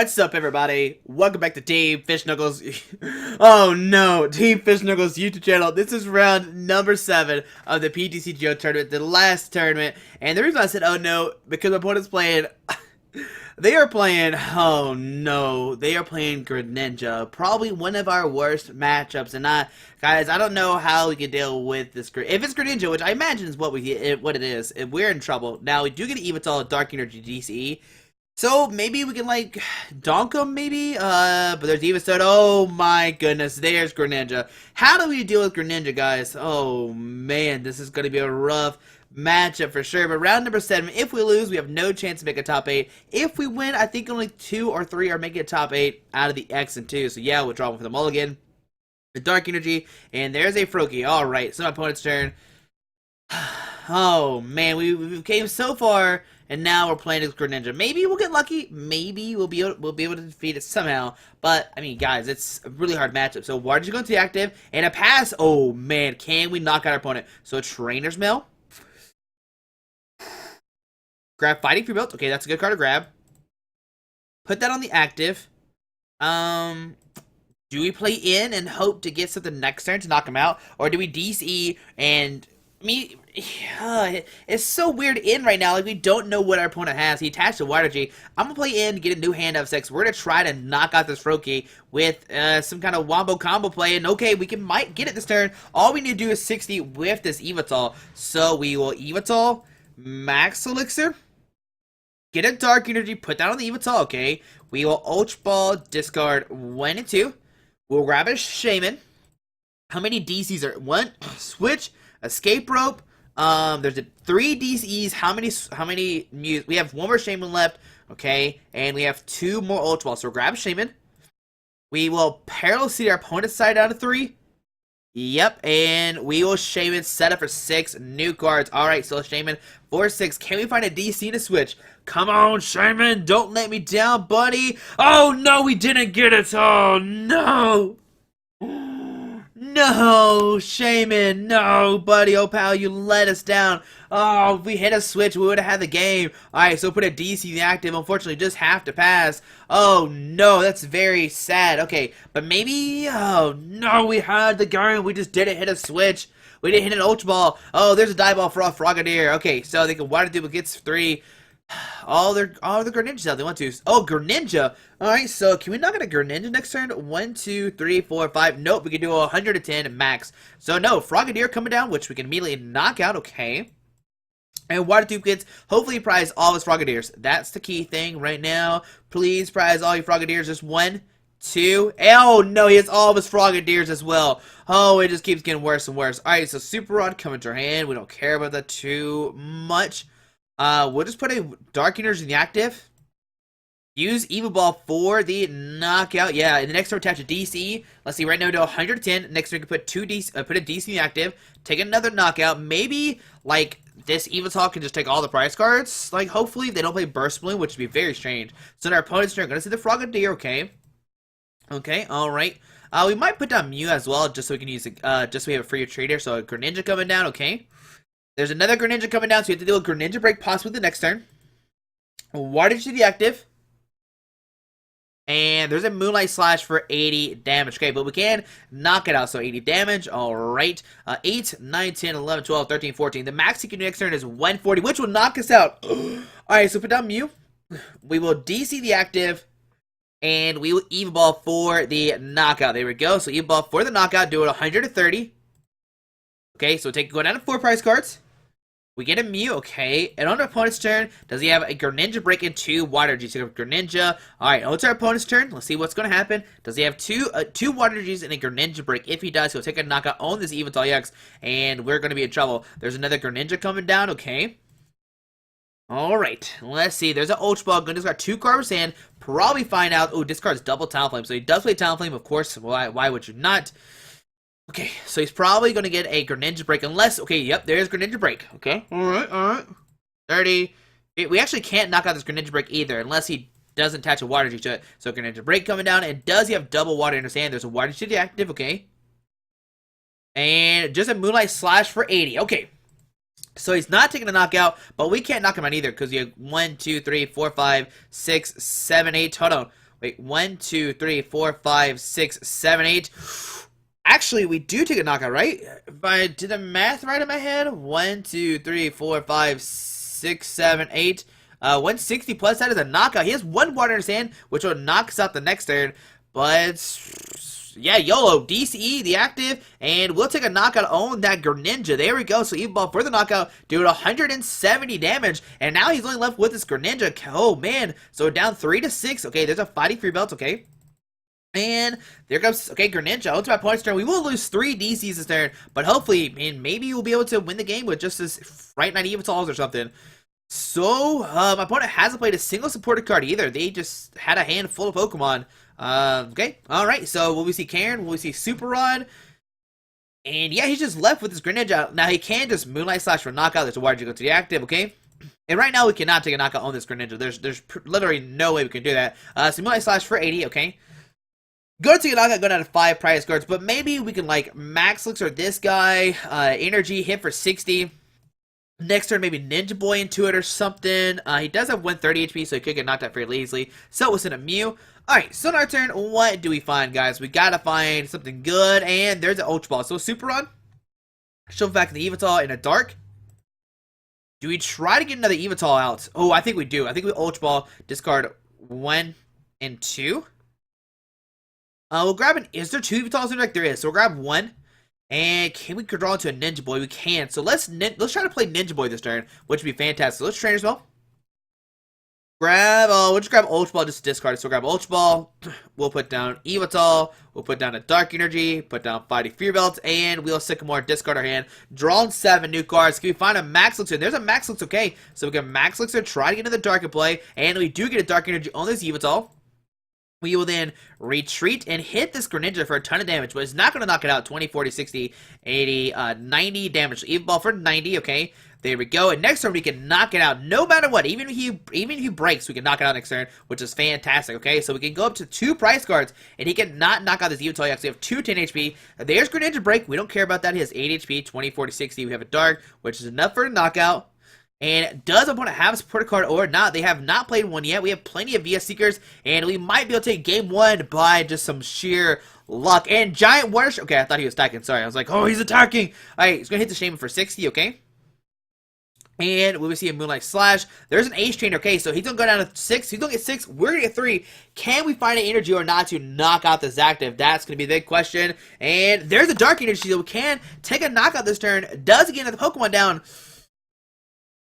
What's up, everybody? Welcome back to Team Fish Knuckles. Oh no, Team Fish Knuckles YouTube channel. This is round number 7 of the PTCGO tournament, the last tournament. And the reason I said oh no, because my opponent's playing. They are playing. Oh no, they are playing Greninja. Probably one of our worst matchups. And guys, I don't know how we can deal with this. If it's Greninja, which I imagine is what it is, we're in trouble. Now we do get an Yveltal Dark Energy DCE. So maybe we can like donk him, maybe. But there's Yveltal. Oh my goodness, there's Greninja. How do we deal with Greninja, guys? Oh man, this is gonna be a rough matchup for sure. But round number 7, if we lose, we have no chance to make a top 8. If we win, I think only 2 or 3 are making a top 8 out of the X and 2. So yeah, we'll draw one for the mulligan. The Dark Energy, and there's a Froakie. All right, so my opponent's turn. Oh man, we came so far. And now we're playing against Greninja. Maybe we'll get lucky. Maybe we'll be able to defeat it somehow. But I mean, guys, it's a really hard matchup. So why did you go into the active and a pass? Oh man, can we knock out our opponent? So a Trainer's Mail. Grab Fighting Free Belt. Okay, that's a good card to grab. Put that on the active. Do we play in and hope to get something next turn to knock him out, or do we DCE and? It's so weird in right now. Like, we don't know what our opponent has. He attached a Water G. I'm gonna play in, get a new hand out of 6. We're gonna try to knock out this Froakie with some kind of wombo combo play. And okay, we might get it this turn. All we need to do is 60 with this Yveltal. So we will Yveltal, Max Elixir, get a Dark Energy, put that on the Yveltal. Okay, we will Ultra Ball, discard 1 and 2. We'll grab a Shaman. How many DCs are 1? Switch. Escape Rope. There's 3 DCs. How many Mews? We have 1 more Shaman left. Okay, and we have 2 more Ultra Balls. So we'll grab Shaman. We will Parallel Seed our opponent's side out of 3. Yep, and we will Shaman set up for 6 new cards. Alright, so Shaman for 6. Can we find a DC to switch? Come on, Shaman. Don't let me down, buddy. Oh, no, we didn't get it. Oh, no. No, Shaman, no, buddy, oh pal, you let us down. Oh, if we hit a switch, we would have had the game. Alright, so put a DC in the active, unfortunately, just have to pass. Oh, no, that's very sad. Okay, but maybe, oh, no, we had the game, we just didn't hit a switch. We didn't hit an Ultra Ball. Oh, there's a Die Ball for a Frogadier. Okay, so they can Water Duel gets 3. All the Greninjas out they want to. Oh, Greninja. Alright, so can we knock out a Greninja next turn? 1, 2, 3, 4, 5. Nope, we can do 110 max. So no, Frogadier coming down, which we can immediately knock out. Okay. And Water Tube Kids, hopefully prize all his Frogadiers. That's the key thing right now. Please prize all your Frogadiers. Just 1, 2. Oh no, he has all of his Frogadiers as well. Oh, it just keeps getting worse and worse. Alright, so Super Rod coming to our hand. We don't care about that too much. We'll just put a Dark Energy in the active. Use Evil Ball for the knockout. Yeah, in the next turn attach a DC. Let's see, right now we do 110. Next turn we can put put a DC in the active. Take another knockout. Maybe like this Yveltal can just take all the prize cards. Like hopefully they don't play Burst Balloon, which would be very strange. So in our opponent's turn, gonna see the Frogadier. Okay. Okay. All right. We might put down Mew as well, just so we can use just so we have a free trader. So a Greninja coming down. Okay. There's another Greninja coming down, so you have to do a Greninja break possibly the next turn. Water to the active. And there's a Moonlight Slash for 80 damage. Okay, but we can knock it out, so 80 damage. Alright. 8, 9, 10, 11, 12, 13, 14. The max you can do next turn is 140, which will knock us out. Alright, so put down Mew. We will DC the active. And we will Evil Ball for the knockout. There we go. So Evil Ball for the knockout. Do it 130. Okay, so go down to 4 prize cards. We get a Mew, okay. And on our opponent's turn, does he have a Greninja break and 2 Water Gs? So Greninja. Alright, on to our opponent's turn. Let's see what's going to happen. Does he have 2 Water Gs and a Greninja break? If he does, he'll take a knockout on this Yveltal EX, and we're going to be in trouble. There's another Greninja coming down, okay. Alright, let's see. There's an Ultra Ball. Going to discard 2 cards in hand. Probably find out. Oh, discards double Talonflame. So he does play Talonflame, of course. Why would you not? Okay, so he's probably going to get a Greninja break unless... Okay, yep, there's Greninja break. Okay, alright. 30. We actually can't knock out this Greninja break either unless he doesn't attach a Water G to it. So Greninja break coming down, and does he have double water in his hand? There's a Water G active, okay. And just a Moonlight Slash for 80. Okay, So he's not taking a knockout, but we can't knock him out either because you have 1, 2, 3, 4, 5, 6, 7, 8. Hold on. Wait, 1, 2, 3, 4, 5, 6, 7, 8. Actually, we do take a knockout, right? If I did the math right in my head, 1, 2, 3, 4, 5, 6, 7, 8. 160 plus, that is a knockout. He has one water in his hand, which will knock us out the next turn. But, yeah, YOLO, DCE, the active, and we'll take a knockout on that Greninja. There we go. So Yveltal for the knockout, doing 170 damage, and now he's only left with this Greninja. Oh, man. So down 3 to 6. Okay, there's a fighting free belt, okay. And there comes, okay, Greninja, ultimate points turn. We will lose 3 DCs this turn, but hopefully, man, maybe we'll be able to win the game with just this Fright Night Yveltals or something. So, my opponent hasn't played a single supported card either. They just had a hand full of Pokemon. Okay, alright, so will we see Karen? Will we see Super Rod? And yeah, he's just left with his Greninja. Now, he can just Moonlight Slash for knockout. There's a wire to go to the active, okay? And right now, we cannot take a knockout on this Greninja. There's literally no way we can do that. So Moonlight Slash for 80, okay? Go to knockout, go down to 5 prize cards, but maybe we can, like, Max Elixir this guy, Energy, hit for 60. Next turn, maybe Ninja Boy into it or something. He does have 130 HP, so he could get knocked out fairly easily. So we'll send a Mew. Alright, so in our turn, what do we find, guys? We gotta find something good, and there's an Ultra Ball. So Super Rod, shove back the Yveltal in a Dark. Do we try to get another Yveltal out? Oh, I think we do. I think we Ultra Ball, discard 1 and 2. We'll grab an... Is there 2 Yveltals in the deck? There is. So we'll grab 1. And can we draw into a Ninja Boy? We can. So let's try to play Ninja Boy this turn, which would be fantastic. So let's train as well. We'll just grab Ultra Ball, just discard it. So we'll grab Ultra Ball. We'll put down Yveltal. We'll put down a Dark Energy. Put down Fighting Fear Belt. And we'll Sycamore, discard our hand. Draw 7 new cards. Can we find a Max Elixir? There's a Max Elixir, okay. So we can Max Elixir, try to get into the Dark in play. And we do get a Dark Energy on this Yveltal. We will then retreat and hit this Greninja for a ton of damage, but it's not going to knock it out. 20, 40, 60, 80, 90 damage. Yveltal for 90, okay. There we go. And next turn, we can knock it out no matter what. Even if he breaks, we can knock it out next turn, which is fantastic, okay. So we can go up to 2 prize cards, and he cannot knock out this Yveltal. You actually have 2 10 HP. There's Greninja Break. We don't care about that. He has 8 HP, 20, 40, 60. We have a Dark, which is enough for a knockout. And does opponent have a supported card or not? They have not played one yet. We have plenty of VS Seekers, and we might be able to take game 1 by just some sheer luck. And Giant Water... Okay, I thought he was attacking. Sorry, I was like, oh, he's attacking. Alright, he's going to hit the Shaman for 60, okay? And we will see a Moonlight Slash. There's an Ace Trainer, okay? So he's going to go down to 6. He's going to get 6. We're going to get 3. Can we find an Energy or not to knock out this active? That's going to be the big question. And there's a Dark Energy, so we can take a knockout this turn. Does get another Pokemon down.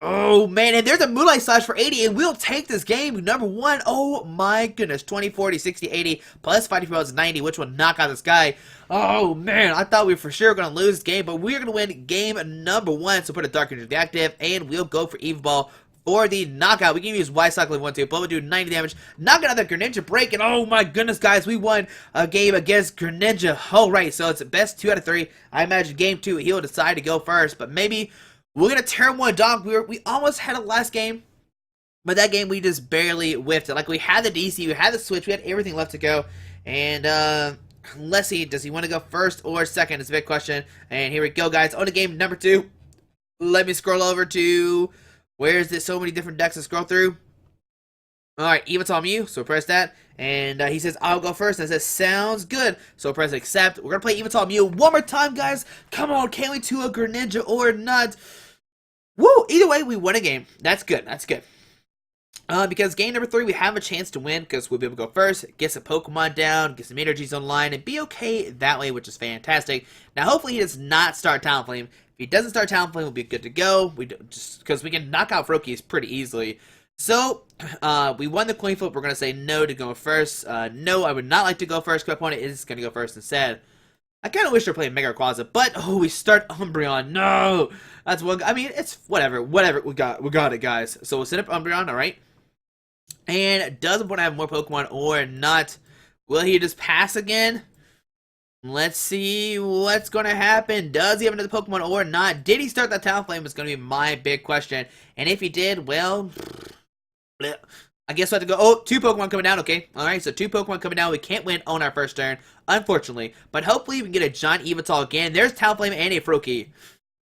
Oh, man, and there's a Moonlight Slash for 80, and we'll take this game, number 1. Oh, my goodness, 20, 40, 60, 80, plus Fighting Fear Belt is 90, which will knock out this guy. Oh, man, I thought we were for sure going to lose this game, but we're going to win game number 1, so put a Dark Energy active, and we'll go for Yveltal for the knockout. We can use Y-Cycle if we want to, but we'll do 90 damage, knock out the Greninja Break, and oh, my goodness, guys, we won a game against Greninja. All right, so it's best 2 out of 3. I imagine game 2, he'll decide to go first, but maybe... We're going to turn 1 dog. We almost had a last game, but that game we just barely whiffed it. Like, we had the DC, we had the Switch, we had everything left to go. And, let's see, does he want to go first or second? It's a big question. And here we go, guys. On to game number 2. Let me scroll over to, where is this? So many different decks to scroll through. Alright, Yveltal Mew, so press that. And he says, I'll go first. And it says, sounds good. So press accept. We're going to play Yveltal Mew one more time, guys. Come on, can we do a Greninja or not? Woo! Either way, we won a game. That's good. That's good. Because game number 3, we have a chance to win because we'll be able to go first, get some Pokemon down, get some energies online, and be okay that way, which is fantastic. Now, hopefully, he does not start Talonflame. If he doesn't start Talonflame, we'll be good to go. Just because we can knock out Froakies pretty easily. So, we won the coin flip. We're going to say no to go first. No, I would not like to go first. My opponent is going to go first instead. I kind of wish they were playing Mega Rayquaza, but oh, we start Umbreon. No, that's one. I mean, it's whatever. Whatever. We got it, guys. So we'll set up Umbreon. All right. And does opponent have more Pokemon or not? Will he just pass again? Let's see what's going to happen. Does he have another Pokemon or not? Did he start that Talonflame? Is going to be my big question. And if he did, well, I guess we'll have to go. Oh, 2 Pokemon coming down. Okay. All right. So 2 Pokemon coming down. We can't win on our first turn, unfortunately. But hopefully we can get a giant Yveltal again. There's Talonflame and a Froakie.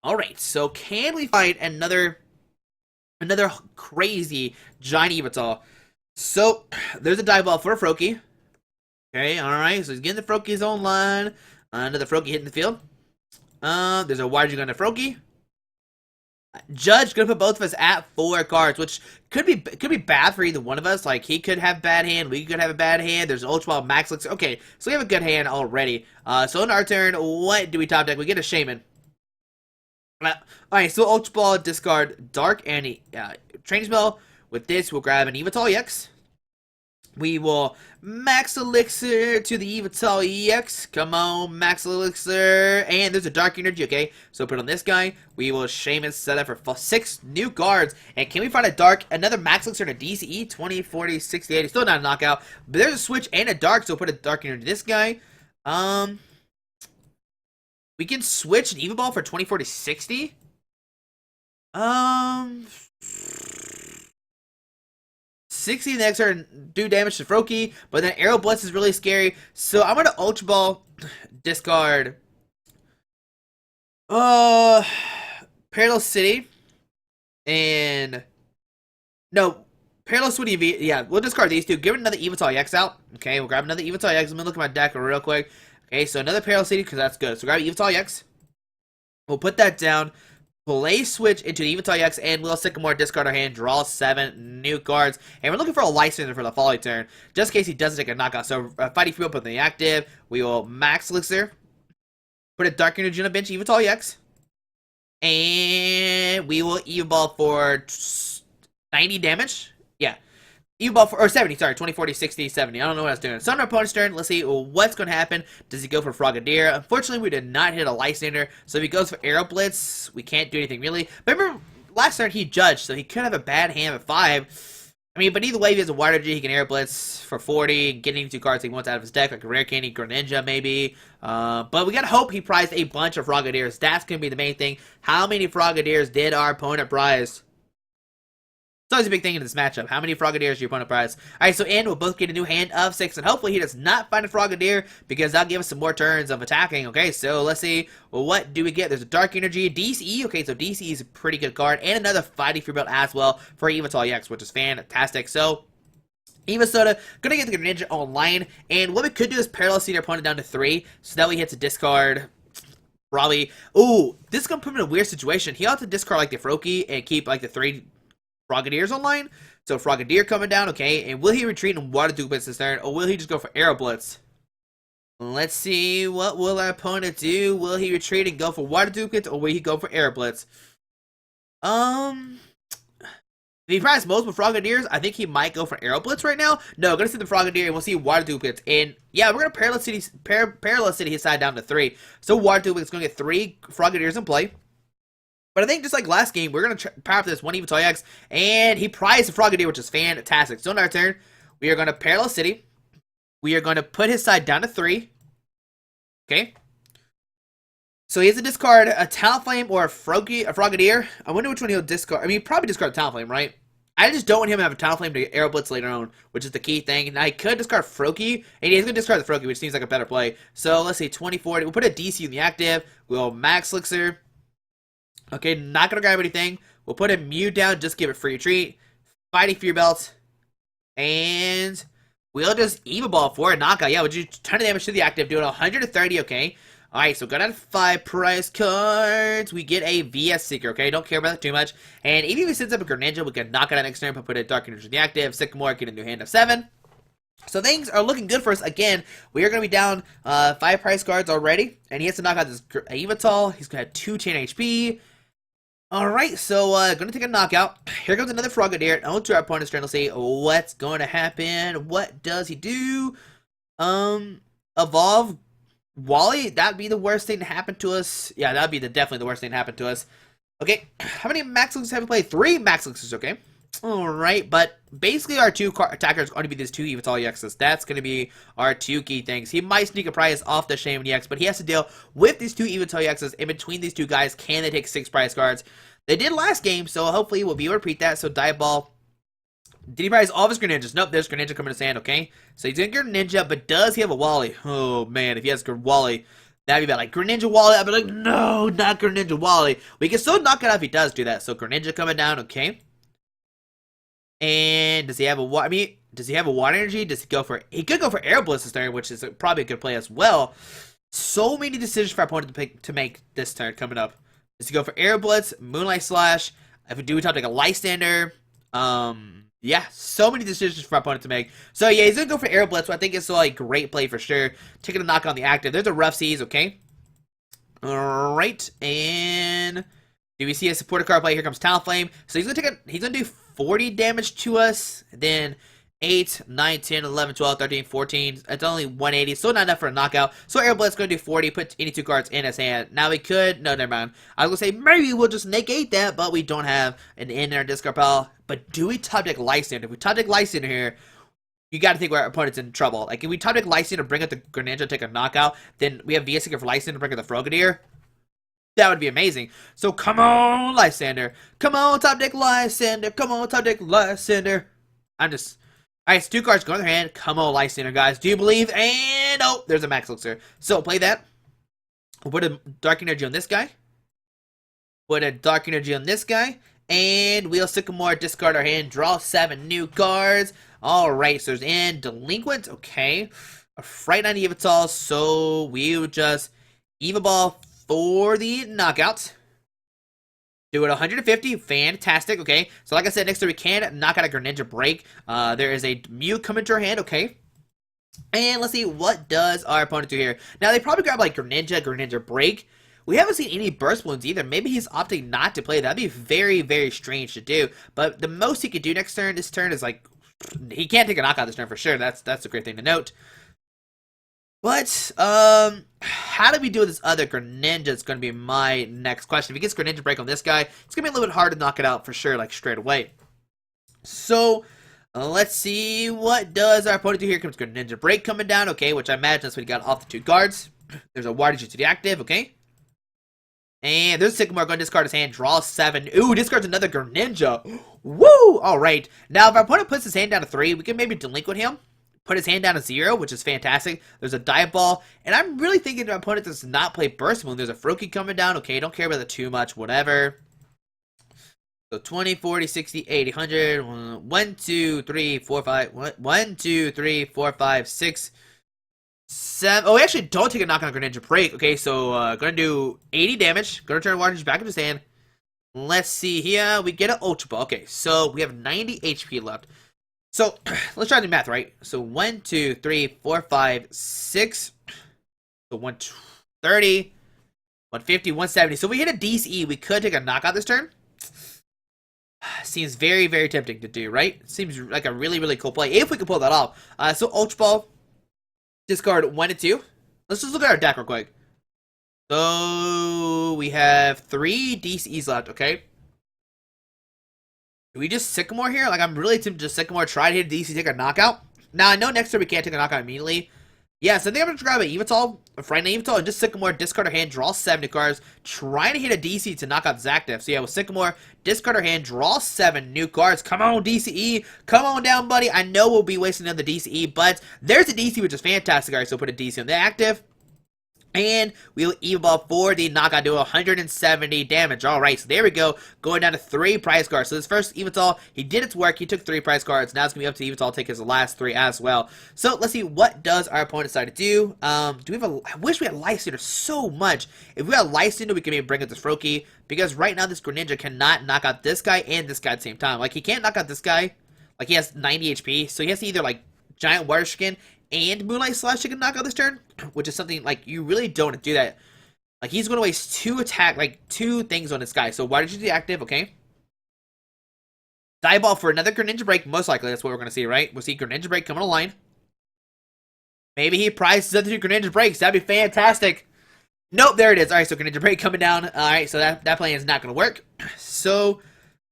All right. So can we fight another crazy giant Yveltal? So, there's a dive ball for Froakie. Okay, alright, so he's getting the Froakie's own line. Another Froakie hitting the field. There's a Water Gun to Froakie. Judge gonna put both of us at 4 cards, which could be bad for either one of us. Like, he could have bad hand, we could have a bad hand. There's an Ultra Ball, Max looks okay, so we have a good hand already. So in our turn, what do we top deck? We get a Shaman. Alright, so Ultra Ball, discard Dark and Training Spell. With this, we'll grab an Yveltal EX. We will Max Elixir to the Yveltal EX. Come on, Max Elixir. And there's a Dark Energy, okay? So put on this guy. We will Shaman set up for 6 new cards. And can we find a Dark, another Max Elixir and a DCE? 20, 40, 60, 80. Still not a knockout. But there's a Switch and a Dark, so we'll put a Dark Energy to this guy. We can switch an Yveltal for 20, 40, 60. 60 next turn do damage to Froakie, but then Arrow Blitz is really scary. So I'm gonna Ultra Ball, discard Perilous City, and no, Perilous City, yeah, we'll discard these two. Give it another Yveltal EX out. Okay, we'll grab another Yveltal EX. Let me look at my deck real quick. Okay, so another Perilous City, because that's good. So grab Yveltal EX. We'll put that down. Play Switch into the Yveltal EX, and we'll Sycamore, discard our hand, draw 7 new cards. And we're looking for a Lysander for the following turn, just in case he doesn't take a knockout. So, Fighting Field, put in the active. We will Max Elixir, put a Dark Energy on a bench, Yveltal EX. And we will Evolve for 90 damage. Yeah. Evolve for, or 70, sorry, 20, 40, 60, 70. I don't know what I was doing. So on our opponent's turn, let's see what's going to happen. Does he go for Frogadier? Unfortunately, we did not hit a Lysander. So if he goes for Arrow Blitz, we can't do anything really. But remember, last turn he judged, so he could have a bad hand at 5. I mean, but either way, if he has a Water G, he can Arrow Blitz for 40, get any 2 cards he wants out of his deck, like a Rare Candy, Greninja maybe. But we gotta hope he prized a bunch of Frogadiers. That's gonna be the main thing. How many Frogadiers did our opponent prize? It's always a big thing in this matchup. How many Frogadiers your opponent prize? Alright, so we'll both get a new hand of 6, and hopefully he does not find a Frogadier, because that'll give us some more turns of attacking. Okay, so let's see. Well, what do we get? There's a Dark Energy, DCE. Okay, so DCE is a pretty good card, and another Fighting Free build as well for Yveltal EX, which is fantastic. So, Soda gonna get the Greninja online, and what we could do is parallel seed our opponent down to 3, so that way he hits a discard. Probably. Ooh, this is gonna put him in a weird situation. He ought to discard like the Froakie and keep like the 3 Frogadiers online. So Frogadier coming down, okay. And will he retreat and Water Blitz this turn, or will he just go for Arrow Blitz? Let's see, what will our opponent do? Will he retreat and go for Water Blitz, or will he go for Arrow Blitz? If he tries multiple Frogadiers, I think he might go for Arrow Blitz right now. No, gonna see the Frogadier, and we'll see Water Blitz. And yeah, we're gonna Parallel City his side down to 3. So Water Blitz is gonna get 3 Frogadiers in play. But I think just like last game, we're going to power up this one Yveltal EX, and he prized the Frogadier, which is fantastic. So on our turn, we are going to Parallel City. We are going to put his side down to 3. Okay. So he has to discard a Talonflame or a Frogadier. I wonder which one he'll discard. I mean, probably discard Talonflame, right? I just don't want him to have a Talonflame to Arrow Blitz later on, which is the key thing. Now, he could discard Froakie, and he's going to discard the Froakie, which seems like a better play. So let's see, 2040. We'll put a DC in the active. We'll Max Elixir. Okay, not gonna grab anything. We'll put a Mew down, just give it free retreat. Fighting Fear Belt. And we'll just Eva Ball for a knockout. Yeah, we'll do a ton of damage to the active, doing 130, okay. Alright, so got out of 5 prize cards. We get a VS Seeker, okay? Don't care about that too much. And even if he sends up a Greninja, we can knock it out next turn, but put a Dark Energy in the active. Sycamore, get a new hand of 7. So things are looking good for us. Again, we are going to be down 5 prize cards already. And he has to knock out this Yveltal. He's going to have 2 chain HP. Alright, so gonna take a knockout. Here comes another Frogadier. On to our opponent's turn. Let's see what's going to happen. What does he do? Evolve Wally. That'd be the worst thing to happen to us. Yeah, that'd be definitely the worst thing to happen to us. Okay, how many Max Elixirs have we played? 3 Max Elixirs, okay. Alright, but basically our 2 attackers are going to be these 2 Yveltal EXs. That's going to be our 2 key things. He might sneak a prize off the Shaman EX, but he has to deal with these 2 Yveltal EXs. In between these 2 guys, can they take 6 prize cards? They did last game, so hopefully we'll be able to repeat that. So Dive Ball. Did he prize all of his Greninjas? Nope, there's Greninja coming to his hand, okay? So he's going to get Greninja, but does he have a Wally? Oh, man, if he has Wally, that'd be bad. Like, Greninja Wally, I'd be like, no, not Greninja Wally. We can still knock it out if he does do that. So Greninja coming down, okay? And does he have a Wally? I mean, Does he have a water energy? Does he go for... He could go for Air Blitz this turn, which is probably a good play as well. So many decisions for our opponent to make this turn coming up. Does he go for Air Blitz, Moonlight Slash? If we do, we top like a Lysander. Yeah, so many decisions for our opponent to make. So yeah, he's gonna go for Air Blitz, so I think it's still a great play for sure. Taking a knock on the active. There's a Rough Seas, okay. Alright, and do we see a supporter card play? Here comes Talonflame. So he's gonna do 40 damage to us. Then 8, 9, 10, 11, 12, 13, 14. It's only 180, so not enough for a knockout. So Air Blitz going to do 40, put any 2 cards in his hand. Now we could, no, never mind. I was going to say maybe we'll just negate that, but we don't have an in our discard pile. But do we top deck Lysander? If we top deck Lysander here, you got to think our opponent's in trouble. Like if we top deck Lysander, bring up the Greninja, take a knockout, then we have VS Seeker for Lysander, bring up the Frogadier. That would be amazing. So come on, Lysander. Come on, top deck Lysander. Come on, top deck Lysander. Alright, so 2 cards go in their hand. Come on, Lysander, guys. Do you believe? And, oh, there's a Max Elixir. So, play that. We'll put a Dark Energy on this guy. Put a Dark Energy on this guy. And we'll Sycamore, discard our hand, draw 7 new cards. Alright, so there's in Delinquent, okay. A Fright on Yveltal, so we'll just Ball for the knockout. Do it 150, fantastic, okay. So like I said, next time we can knock out a Greninja Break. There is a Mew coming to our hand, okay. And let's see, what does our opponent do here? Now, they probably grab like Greninja Break. We haven't seen any Burst Balloons either. Maybe he's opting not to play. That'd be very, very strange to do. But the most he could do this turn is like, he can't take a knockout this turn for sure. That's a great thing to note. But, how do we do with this other Greninja? It's going to be my next question. If he gets Greninja Break on this guy, it's going to be a little bit hard to knock it out for sure, like straight away. So, let's see, what does our opponent do here? Comes Greninja Break coming down, okay, which I imagine that's what he got off the 2 guards. There's a Water to the active, okay. And there's Sycamore, going to discard his hand, draw 7. Ooh, discards another Greninja. Woo! Alright, now if our opponent puts his hand down to 3, we can maybe Delinquent him. Put his hand down to 0, which is fantastic. There's a Dive Ball, and I'm really thinking my opponent does not play Burst Balloon. There's a Froakie coming down. Okay, don't care about it too much, whatever. So 20, 40, 60, 80, 100, 1, 2, 3, 4, 5, 1, 2, 3, 4, 5, 6, 7. Oh, we actually don't take a knock on Greninja Break. Okay, so gonna do 80 damage. Gonna turn Water back into his hand. Let's see here. We get an Ultra Ball. Okay, so we have 90 HP left. So, let's try the math, right? So, 1, 2, 3, 4, 5, 6. So, 130, 150, 170. So, if we hit a DCE, we could take a knockout this turn. Seems very, very tempting to do, right? Seems like a really, really cool play, if we can pull that off. So, Ultra Ball, discard 1 and 2. Let's just look at our deck real quick. So, we have 3 DCEs left, okay? Do we just Sycamore here? Like, I'm really tempted to just Sycamore, try to hit a DC, take a knockout. Now, I know next turn we can't take a knockout immediately. Yeah, so I think I'm going to grab a Yveltal, a Frightened Yveltal, and just Sycamore, discard our hand, draw 7 cards, trying to hit a DC to knock out Zactive. So yeah, with Sycamore, discard our hand, draw 7 new cards. Come on, DCE. Come on down, buddy. I know we'll be wasting another DCE, but there's a DC, which is fantastic. Alright, so put a DC on the active. And we'll Ball for the knockout, do 170 damage. Alright, so there we go. Going down to 3 prize cards. So this first Yveltal, he did its work. He took 3 prize cards. Now it's going to be up to Yveltal to take his last 3 as well. So let's see, what does our opponent decide to do? Do we have a... I wish we had Lysander so much. If we had Lysander, we can maybe bring up this Froakie. Because right now, this Greninja cannot knock out this guy and this guy at the same time. Like, he can't knock out this guy. Like, he has 90 HP. So he has to either, like, Giant Water Skin and Moonlight Slash to knock out this turn, which is something, like, you really don't do that. Like, he's going to waste 2 things on this guy. So, why did you deactive? Okay. Dive Ball for another Greninja Break, most likely. That's what we're going to see, right? We'll see Greninja Break coming online. Maybe he prizes up to Greninja Breaks. That'd be fantastic. Nope, there it is. Alright, so Greninja Break coming down. Alright, so that plan is not going to work. So,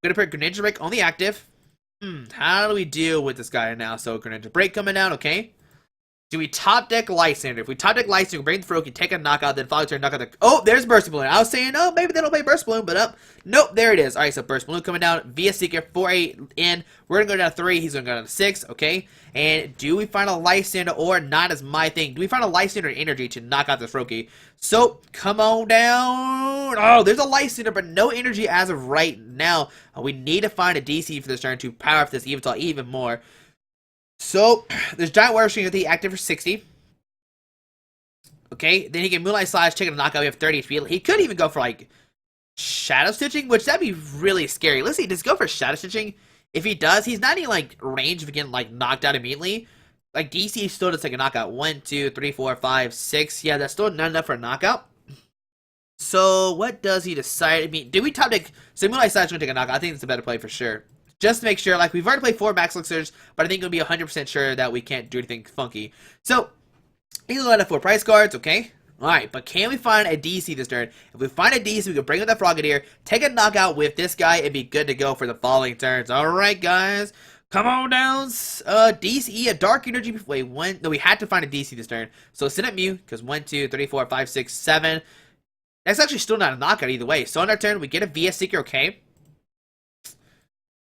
I'm going to put Greninja Break on the active. How do we deal with this guy now? So, Greninja Break coming down, okay. Do we top deck Lysander? If we top deck Lysander, we bring the Froakie, take a knockout, then follow turn, knock out the... Oh, there's Burst Balloon. I was saying, oh, maybe they don't play Burst Balloon, but nope, there it is. Alright, so Burst Balloon coming down, VS Seeker, 4-8 in. We're going to go down to 3, he's going to go down to 6, okay? And do we find a Lysander or not is my thing. Do we find a Lysander energy to knock out this Froakie? So, come on down. Oh, there's a Lysander, but no energy as of right now. We need to find a DC for this turn to power up this Yveltal even more. So, there's Giant Water String with the active for 60. Okay, then he can Moonlight Slash, take a knockout, we have 30 HP. He could even go for, like, Shadow Stitching, which that'd be really scary. Let's see, does he go for Shadow Stitching? If he does, he's not even, like, range of getting, like, knocked out immediately. Like, DC still does take a knockout. 1, 2, 3, 4, 5, 6. Yeah, that's still not enough for a knockout. So, what does he decide? I mean, do we top deck? So, Moonlight Slash is going to take a knockout. I think it's a better play for sure. Just to make sure, like, we've already played 4 Max Elixirs, but I think we'll be 100% sure that we can't do anything funky. So, he's going to 4 price cards, okay? Alright, but can we find a DC this turn? If we find a DC, we can bring in the Frogadier, take a knockout with this guy, and be good to go for the following turns. Alright, guys. Come on down. DC, a Dark Energy. Wait, one. No, we had to find a DC this turn. So, send it Mew, because 1, 2, 3, 4, 5, 6, 7. That's actually still not a knockout either way. So, on our turn, we get a VS Seeker, okay?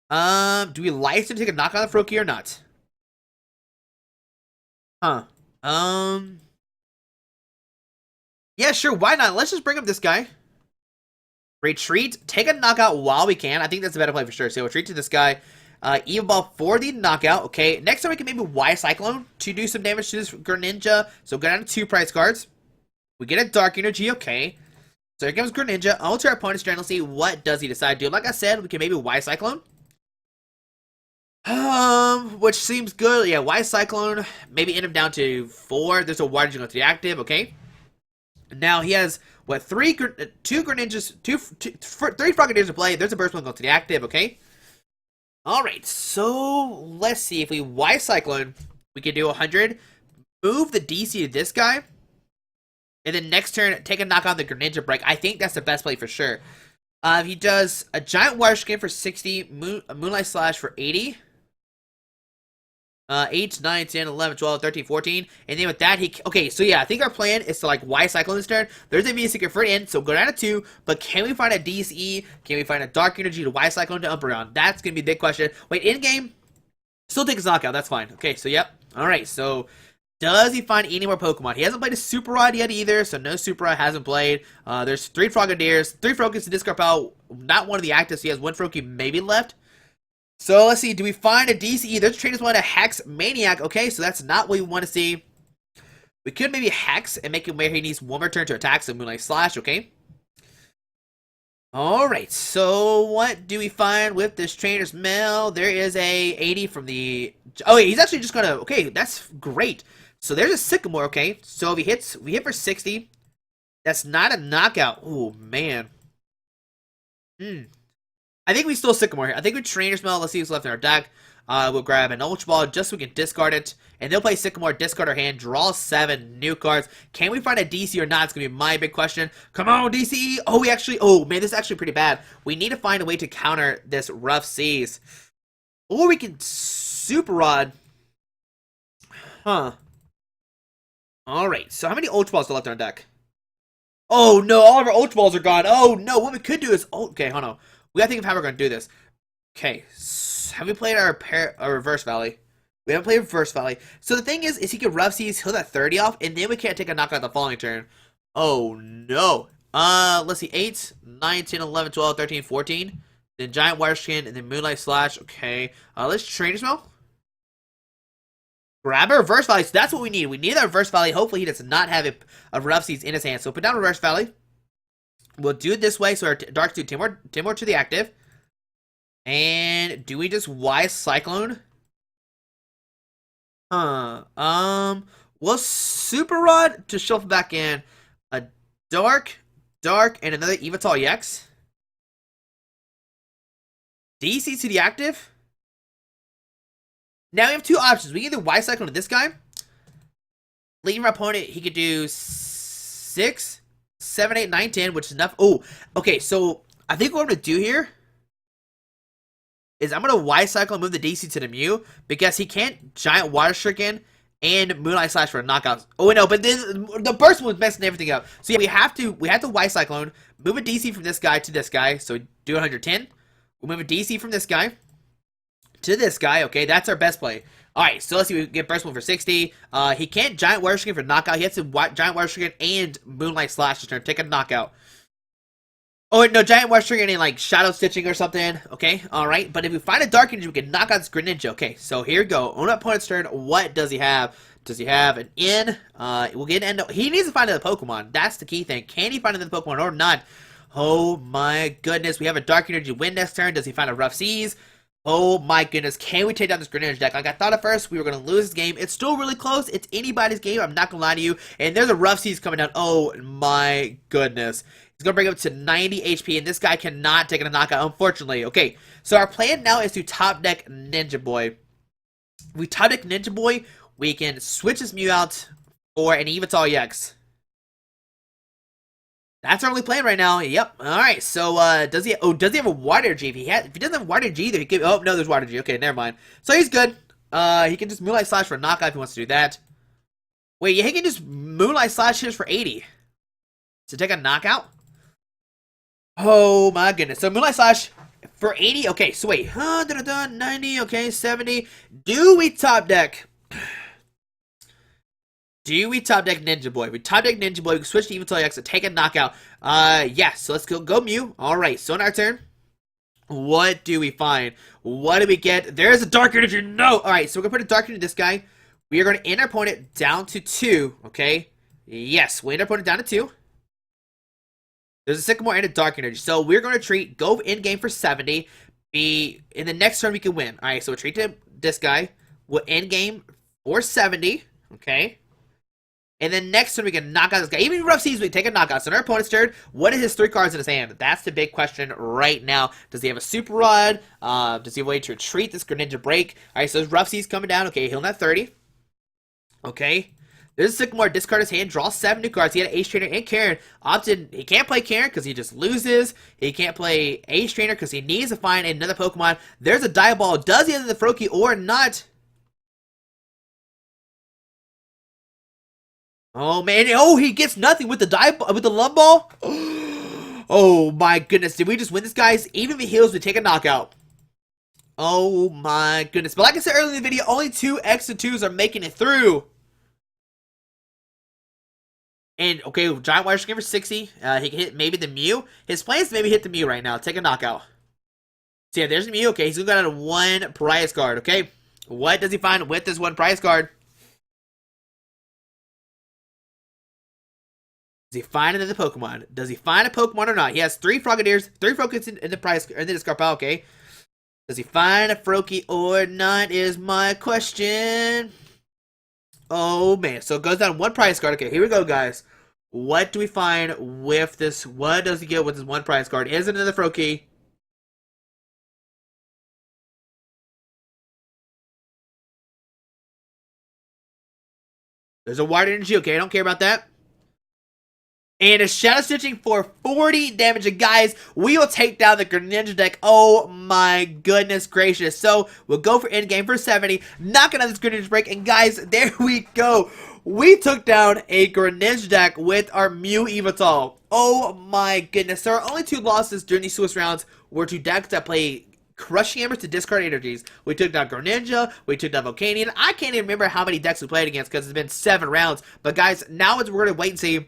Do we like to take a knockout on the Froakie or not? Huh. Yeah, sure, why not? Let's just bring up this guy. Retreat, take a knockout while we can. I think that's a better play for sure. So retreat to this guy. Yveltal for the knockout. Okay, next time we can maybe Y Cyclone to do some damage to this Greninja. So go down to 2 price cards. We get a Dark Energy, okay. So here comes Greninja. On to our opponent's turn. Let's see what does he decide to do. Like I said, we can maybe Y Cyclone. Which seems good. Yeah, Y Cyclone. Maybe end him down to 4. There's a Water Jungle to the active, okay. Now he has what 2 Greninjas, 3 Frogadiers to play. There's a Burst One go to the active, okay. All right, so let's see if we Y Cyclone, we can do 100. Move the DC to this guy, and then next turn take a knock on the Greninja break. I think that's the best play for sure. He does a Giant Water Skin for 60, Moonlight Slash for 80. 8, 9, 10, 11, 12, 13, 14. And then with that, okay, so yeah, I think our plan is to, like, Y Cyclone this turn. There's a V Secret for in, so go down to 2. But can we find a DCE? Can we find a Dark Energy to Y Cyclone to Umbreon? That's going to be the big question. Wait, in-game, still takes knockout. That's fine. Okay, so, yep. Alright, so does he find any more Pokemon? He hasn't played a Super Rod yet either, so no Super Rod hasn't played. There's 3 Frogadiers, 3 Froakies to discard pile. Not one of the actives, so he has 1 Froakie maybe left. So, let's see. Do we find a DCE? There's trainers want a Hex Maniac. Okay, so that's not what we want to see. We could maybe Hex and make him where he needs 1 more turn to attack, so Moonlight Slash, okay? Alright, so what do we find with this trainer's mail? There is a 80 from the... Oh, he's actually just gonna... Okay, that's great. So there's a Sycamore, okay? So if he hits... We hit for 60. That's not a knockout. Oh, man. I think we still Sycamore here. I think we Trainer Smell. Let's see what's left in our deck. We'll grab an Ultra Ball just so we can discard it. And they'll play Sycamore, discard our hand, draw 7 new cards. Can we find a DC or not? It's going to be my big question. Come on, DC! Oh, oh, man, this is actually pretty bad. We need to find a way to counter this Rough Seas. Or we can Super Rod. Huh. Alright, so how many Ultra Balls are left in our deck? Oh, no, all of our Ultra Balls are gone. Oh, no, what we could do is... Oh, okay, hold on. We gotta think of how we're gonna do this. Okay, have we played our Reverse Valley? We haven't played Reverse Valley. So the thing is he can Rough Seas, he'll that 30 off, and then we can't take a knockout the following turn. Oh no. Let's see, 8, 9, 10, 11, 12, 13, 14. Then Giant Water Skin, and then Moonlight Slash. Okay. Let's Trainer Smell. Grab a Reverse Valley. So that's what we need. We need that Reverse Valley. Hopefully he does not have a Rough Seas in his hand. So put down Reverse Valley. We'll do it this way, so our Darks do 10 more to the active. And do we just Y Cyclone? We'll Super Rod to shuffle back in a Dark, and another Yveltal EX. DC to the active. Now we have 2 options. We can either Y Cyclone to this guy. Leaving our opponent, he could do 6, 7, 8, 9, 10, which is enough. Oh, okay, so I think what I'm going to do here is I'm going to Y Cycle and move the DC to the Mew because he can't Giant Water Stricken and Moonlight Slash for a knockout. Oh, no, but then the Burst was messing everything up. So yeah, we have to Y Cyclone, move a DC from this guy to this guy, so do 110. We'll move a DC from this guy to this guy. Okay, that's our best play. Alright, so let's see, we get Burst Move for 60. He can't Giant Water Skin for knockout. He has to Giant Water Skin and Moonlight Slash to turn, take a knockout. Oh, no, giant mushroom any like shadow stitching or something. Okay, alright. But if we find a dark energy, we can knock out this Greninja. Okay, so here we go. On opponent's turn, what does he have? Does he have an in? We'll get an end. He needs to find another Pokemon. That's the key thing. Can he find another Pokemon or not? Oh my goodness. We have a dark energy win next turn. Does he find a rough seas? Oh my goodness. Can we take down this Greninja deck? Like I thought at first we were going to lose this game. It's still really close. It's anybody's game. I'm not going to lie to you. And there's a rough seas coming down. Oh my goodness. He's going to bring up to 90 HP, and this guy cannot take a knockout, unfortunately. Okay, so our plan now is to top deck Ninja Boy. If we top deck Ninja Boy, we can switch his Mew out for an Yveltal EX. That's our only plan right now. Yep. Alright, so, does he have a Water Energy? If he doesn't have Water Energy either, he could, oh, no, there's Water Energy. Okay, never mind. So he's good. He can just Moonlight Slash for a knockout if he wants to do that. Wait, yeah, he can just Moonlight Slash his for 80. To take a knockout? Oh my goodness. So Moonlight Slash for 80. Okay, so wait. 90. Okay, 70. Do we top deck? Do we top deck Ninja Boy? If we top deck Ninja Boy, we can switch to Yveltal EX to take a knockout. Yes. So let's go Mew. Alright, so on our turn. What do we find? What do we get? There's a Dark Energy. No! Alright, so we're going to put a Dark Energy in this guy. We are going to end our opponent down to 2. Okay? Yes, we end our opponent down to 2. There's a Sycamore and a Dark Energy. So we're going to treat, go in game for 70. In the next turn, we can win. Alright, so we'll treat this guy. We'll end game for 70. Okay. And then next turn, we can knock out this guy. Even rough seas, we take a knockout. So on our opponent's turn, what is his 3 cards in his hand? That's the big question right now. Does he have a Super Rod? Does he have a way to retreat this Greninja Break? Alright, so his rough seas coming down. Okay, he'll net 30. Okay. There's a Sycamore, discard his hand, draw 7 new cards. He had an Ace Trainer and Karen. Opted, he can't play Karen because he just loses. He can't play Ace Trainer because he needs to find another Pokemon. There's a Diaball. Does he have the Froakie or not? Oh man, oh, he gets nothing with the Lumball. Oh my goodness, did we just win this, guys? Even if he heals, we take a knockout. Oh my goodness. But like I said earlier in the video, only 2 X and 2s are making it through. And, okay, Giant Wire Scream for 60. He can hit maybe the Mew. His plan is to maybe hit the Mew right now. Take a knockout. So, yeah, there's the Mew. Okay, he's going to go down to 1 prize card, okay? What does he find with this 1 prize card? Does he find another Pokemon? Does he find a Pokemon or not? He has 3 Frogadiers, 3 Frogadiers in the prize, in the discard pile, okay? Does he find a Froakie or not is my question. Oh man, so it goes down 1 prize card. Okay, here we go, guys. What do we find with this? What does he get with this 1 prize card? Is it another Froakie? There's a Water Energy. Okay, I don't care about that. And a Shadow Stitching for 40 damage. And guys, we will take down the Greninja deck. Oh my goodness gracious. So, we'll go for endgame for 70. Knocking out this Greninja break. And guys, there we go. We took down a Greninja deck with our Mew Yveltal. Oh my goodness. So, our only 2 losses during these Swiss rounds were to decks that play Crushing Hammers to discard energies. We took down Greninja, we took down Volcanion. I can't even remember how many decks we played against because it's been 7 rounds. But guys, now we're going to wait and see.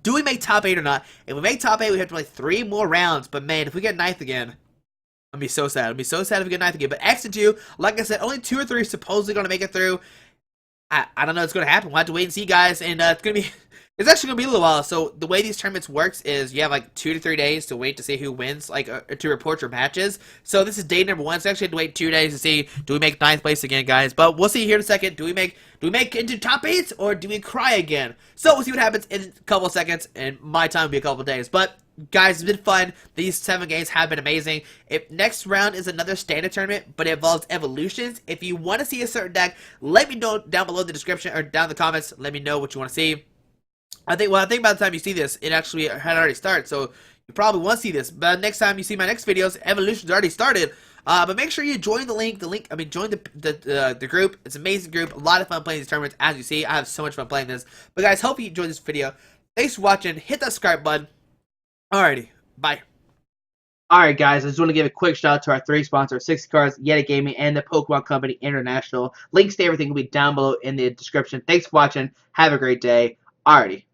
Do we make top 8 or not? If we make top 8, we have to play 3 more rounds. But man, if we get 9th again, I'll be so sad. I'll be so sad if we get 9th again. But X and 2, like I said, only 2 or 3 are supposedly going to make it through. I don't know what's going to happen. We'll have to wait and see, guys. And it's going to be... It's actually going to be a little while. So the way these tournaments works is you have like 2 to 3 days to wait to see who wins, like to report your matches. So this is day number 1. So actually have to wait 2 days to see, do we make 9th place again, guys? But we'll see here in a second. Do we make into top 8 or do we cry again? So we'll see what happens in a couple of seconds, and my time will be a couple of days. But guys, it's been fun. These 7 games have been amazing. If next round is another standard tournament, but it involves evolutions, if you want to see a certain deck, let me know down below in the description or down in the comments. Let me know what you want to see. I think by the time you see this, it actually had already started, so you probably won't see this. But next time you see my next videos, Evolution's already started. But make sure you join the link. Join the group. It's an amazing group. A lot of fun playing these tournaments. As you see, I have so much fun playing this. But guys, hope you enjoyed this video. Thanks for watching. Hit that subscribe button. Alrighty, bye. Alright guys, I just want to give a quick shout out to our 3 sponsors, 60 Cards, Yeti Gaming, and the Pokemon Company International. Links to everything will be down below in the description. Thanks for watching. Have a great day. Alrighty.